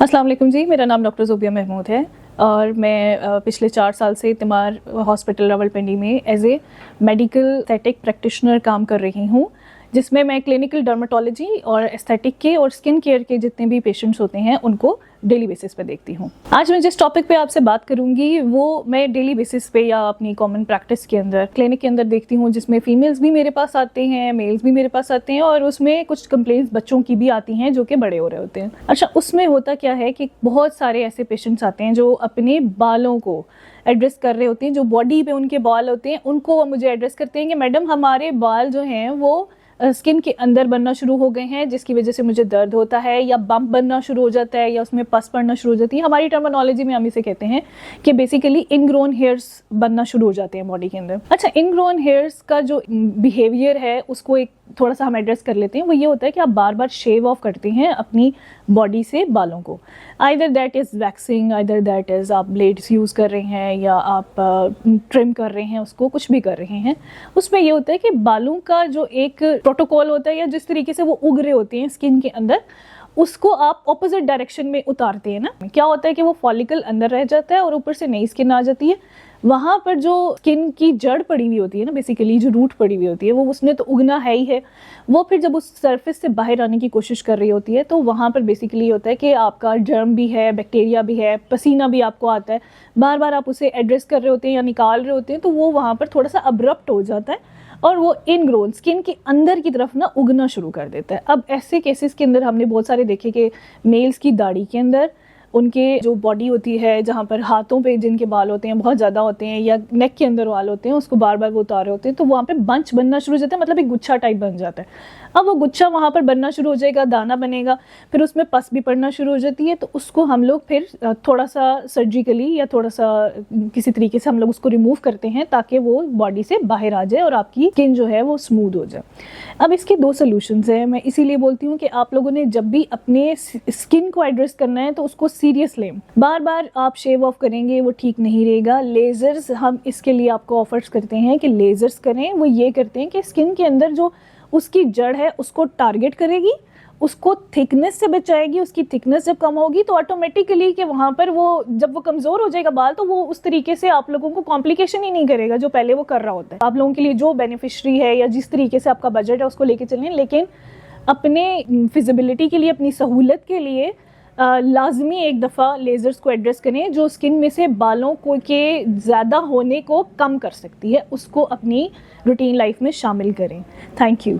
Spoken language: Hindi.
अस्सलाम वालेकुम जी, मेरा नाम डॉक्टर ज़ोबिया महमूद है और मैं पिछले 4 साल से तिमार हॉस्पिटल रावलपिंडी में as a medical aesthetic practitioner काम कर रही हूँ, जिसमें मैं क्लिनिकल डर्मेटोलॉजी और एस्थेटिक के और स्किन केयर के जितने भी पेशेंट्स होते हैं उनको डेली बेसिस पे देखती हूँ। आज मैं जिस टॉपिक पे आपसे बात करूँगी वो मैं डेली बेसिस पे या अपनी कॉमन प्रैक्टिस के अंदर क्लिनिक के अंदर देखती हूँ, जिसमें फीमेल्स भी मेरे पास आते हैं, मेल्स भी मेरे पास आते हैं और उसमें कुछ कंप्लेंट्स बच्चों की भी आती हैं जो कि बड़े हो रहे होते हैं। अच्छा, उसमें होता क्या है कि बहुत सारे ऐसे पेशेंट्स आते हैं जो अपने बालों को एड्रेस कर रहे होते हैं, जो बॉडी पे उनके बाल होते हैं उनको वो मुझे एड्रेस करते हैं कि मैडम हमारे बाल जो हैं वो स्किन के अंदर बनना शुरू हो गए हैं, जिसकी वजह से मुझे दर्द होता है या बम्प बनना शुरू हो जाता है या उसमें पस पड़ना शुरू हो जाती है। हमारी टर्मिनोलॉजी में हम इसे कहते हैं कि बेसिकली इनग्रोन हेयर्स बनना शुरू हो जाते हैं बॉडी के अंदर। अच्छा, इनग्रोन हेयर्स का जो बिहेवियर है उसको एक थोड़ा सा हम एड्रेस कर लेते हैं। वो ये होता है कि आप बार बार शेव ऑफ करते हैं अपनी बॉडी से बालों को, either that is waxing, either that is आप ब्लेड्स यूज़ कर रहे हैं या आप ट्रिम कर रहे हैं, उसको कुछ भी कर रहे हैं। उसमें ये होता है कि बालों का जो एक प्रोटोकॉल होता है या जिस तरीके से वो उग रहे होते हैं स्किन के अंदर, उसको आप ऑपोजिट डायरेक्शन में उतारते हैं ना। क्या होता है कि वो फॉलिकल अंदर रह जाता है और ऊपर से नई स्किन आ जाती है। वहाँ पर जो स्किन की जड़ पड़ी हुई होती है ना, बेसिकली जो रूट पड़ी हुई होती है, वो उसने तो उगना है ही है। वो फिर जब उस सरफेस से बाहर आने की कोशिश कर रही होती है तो वहाँ पर बेसिकली होता है कि आपका जर्म भी है, बैक्टीरिया भी है, पसीना भी आपको आता है, बार बार आप उसे एड्रेस कर रहे होते हैं या निकाल रहे होते हैं, तो वो वहाँ पर थोड़ा सा अब्रप्ट हो जाता है और वो इनग्रोन स्किन के अंदर की तरफ ना उगना शुरू कर देता है। अब ऐसे केसेस के अंदर हमने बहुत सारे देखे कि मेल्स की दाढ़ी के अंदर उनके जो बॉडी होती है, जहाँ पर हाथों पे जिनके बाल होते हैं बहुत ज़्यादा होते हैं या नेक के अंदर बाल होते हैं, उसको बार बार वो उतारे होते हैं, तो वहाँ पे बंच बनना शुरू हो जाता है, मतलब एक गुच्छा टाइप बन जाता है। अब वो गुच्छा वहाँ पर बनना शुरू हो जाएगा, दाना बनेगा, फिर उसमें पस भी पड़ना शुरू हो जाती है। तो उसको हम लोग फिर थोड़ा सा सर्जिकली या थोड़ा सा किसी तरीके से हम लोग उसको रिमूव करते हैं ताकि वो बॉडी से बाहर आ जाए और आपकी स्किन जो है वो स्मूथ हो जाए। अब इसके 2 सोल्यूशंस हैं। मैं इसीलिए बोलती हूँ कि आप लोगों ने जब भी अपने स्किन को एड्रेस करना है तो उसको सीरियस लें। बार बार आप शेव ऑफ करेंगे वो ठीक नहीं रहेगा। लेजर्स हम इसके लिए आपको ऑफर्स करते हैं कि लेजर्स करें। वो ये करते हैं कि स्किन के अंदर जो उसकी जड़ है उसको टारगेट करेगी, उसको थिकनेस से बचाएगी। उसकी थिकनेस जब कम होगी तो ऑटोमेटिकली कि वहाँ पर वो जब वो कमज़ोर हो जाएगा बाल, तो वो उस तरीके से आप लोगों को कॉम्प्लिकेशन ही नहीं करेगा जो पहले वो कर रहा होता है। आप लोगों के लिए जो बेनिफिशरी है या जिस तरीके से आपका बजट है उसको लेके चलें, लेकिन अपने फिजिबिलिटी के लिए, अपनी सहूलत के लिए लाजमी एक दफ़ा लेज़र्स को एड्रेस करें। जो स्किन में से बालों को के ज़्यादा होने को कम कर सकती है, उसको अपनी रूटीन लाइफ में शामिल करें। Thank you.